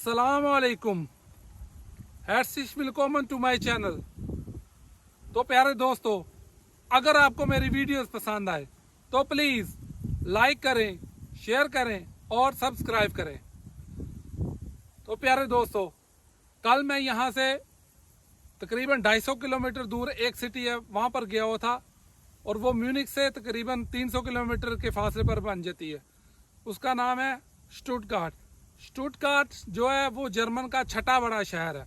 अस्सलाम वालेकुम, हेrzlich willkommen to my channel. तो प्यारे दोस्तों, अगर आपको मेरी वीडियोस पसंद आए तो प्लीज़ लाइक करें, शेयर करें और सब्सक्राइब करें। तो प्यारे दोस्तों, कल मैं यहाँ से तकरीबन 250 किलोमीटर दूर एक सिटी है, वहाँ पर गया हुआ था, और वो म्यूनिख से तकरीबन 300 किलोमीटर के फासले पर बन जाती है। उसका नाम है स्टुटगार्ट। स्टुटगार्ट जो है वो जर्मन का छठा बड़ा शहर है।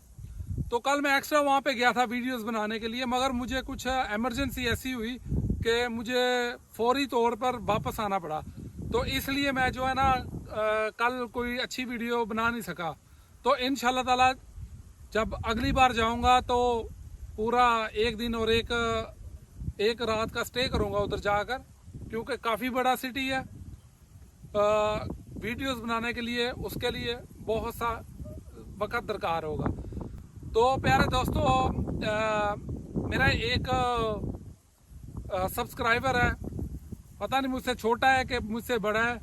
तो कल मैं एक्स्ट्रा वहाँ पे गया था वीडियोस बनाने के लिए, मगर मुझे कुछ इमरजेंसी ऐसी हुई कि मुझे फौरी तौर पर वापस आना पड़ा। तो इसलिए मैं जो है ना कल कोई अच्छी वीडियो बना नहीं सका। तो इंशाल्लाह ताला जब अगली बार जाऊंगा तो पूरा एक दिन और एक रात का स्टे करूंगा उधर जाकर, क्योंकि काफ़ी बड़ा सिटी है। वीडियोस बनाने के लिए उसके लिए बहुत सा वक्त दरकार होगा। तो प्यारे दोस्तों, मेरा एक सब्सक्राइबर है, पता नहीं मुझसे छोटा है कि मुझसे बड़ा है,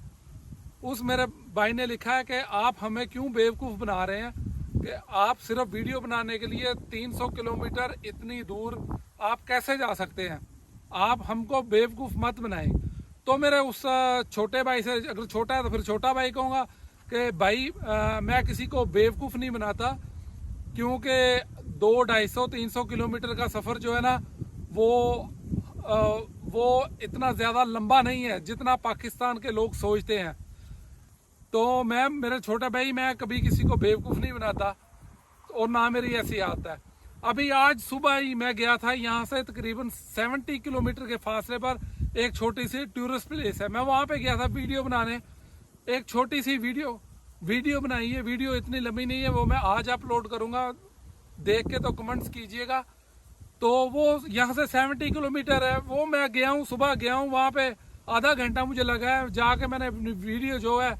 उस मेरे भाई ने लिखा है कि आप हमें क्यों बेवकूफ़ बना रहे हैं कि आप सिर्फ वीडियो बनाने के लिए 300 किलोमीटर इतनी दूर आप कैसे जा सकते हैं, आप हमको बेवकूफ़ मत बनाएं। तो मेरे उस छोटे भाई से, अगर छोटा है तो फिर छोटा भाई कहूँगा कि भाई मैं किसी को बेवकूफ़ नहीं बनाता, क्योंकि 200-250-300 किलोमीटर का सफ़र जो है ना वो इतना ज़्यादा लंबा नहीं है जितना पाकिस्तान के लोग सोचते हैं। तो मेरे छोटा भाई, मैं कभी किसी को बेवकूफ़ नहीं बनाता और ना मेरी ऐसी आदत है। अभी आज सुबह ही मैं गया था, यहाँ से तकरीबन 70 किलोमीटर के फासले पर एक छोटी सी टूरिस्ट प्लेस है। मैं वहाँ पे गया था वीडियो बनाने, एक छोटी सी वीडियो बनाई है। वीडियो इतनी लंबी नहीं है, वो मैं आज अपलोड करूँगा, देख के तो कमेंट्स कीजिएगा। तो वो यहाँ से 70 किलोमीटर है, वो मैं गया हूँ, सुबह गया हूँ वहाँ पे, आधा घंटा मुझे लगा है जाके। मैंने वीडियो जो है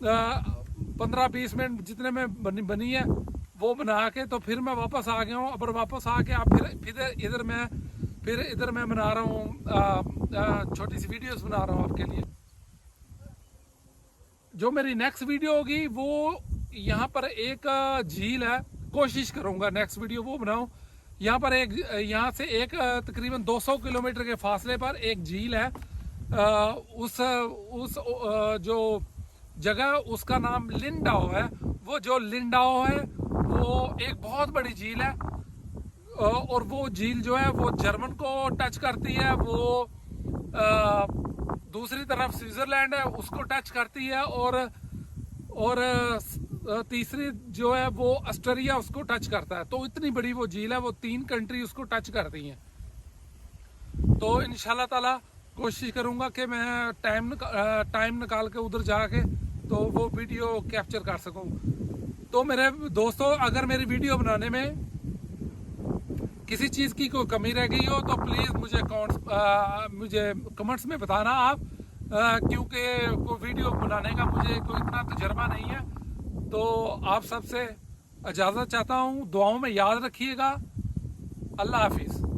15-20 मिनट जितने में बनी है वो बना के तो फिर मैं वापस आ गया हूँ। अब वापस आके आप फिर इधर मैं बना रहा हूँ, छोटी सी वीडियोस बना रहा हूँ आपके लिए। जो मेरी नेक्स्ट वीडियो होगी वो यहाँ पर एक झील है, कोशिश करूँगा नेक्स्ट वीडियो वो बनाऊँ। यहाँ से एक तकरीबन 200 किलोमीटर के फासले पर एक झील है। उस जो जगह उसका नाम लिंडाओ है। वो जो लिंडाओ है वो एक बहुत बड़ी झील है, और वो झील जो है वो जर्मन को टच करती है, वो दूसरी तरफ स्विट्जरलैंड है उसको टच करती है, और तीसरी जो है वो ऑस्ट्रेलिया उसको टच करता है। तो इतनी बड़ी वो झील है, वो 3 कंट्री उसको टच करती हैं। तो इंशाल्लाह ताला कोशिश करूंगा कि मैं टाइम निकाल के उधर जाके तो वो वीडियो कैप्चर कर सकूं। तो मेरे दोस्तों, अगर मेरी वीडियो बनाने में किसी चीज़ की कोई कमी रह गई हो तो प्लीज़ मुझे कमेंट्स में बताना आप, क्योंकि कोई वीडियो बनाने का मुझे कोई इतना तजर्बा नहीं है। तो आप सबसे इजाज़त चाहता हूँ, दुआओं में याद रखिएगा। अल्लाह हाफिज़।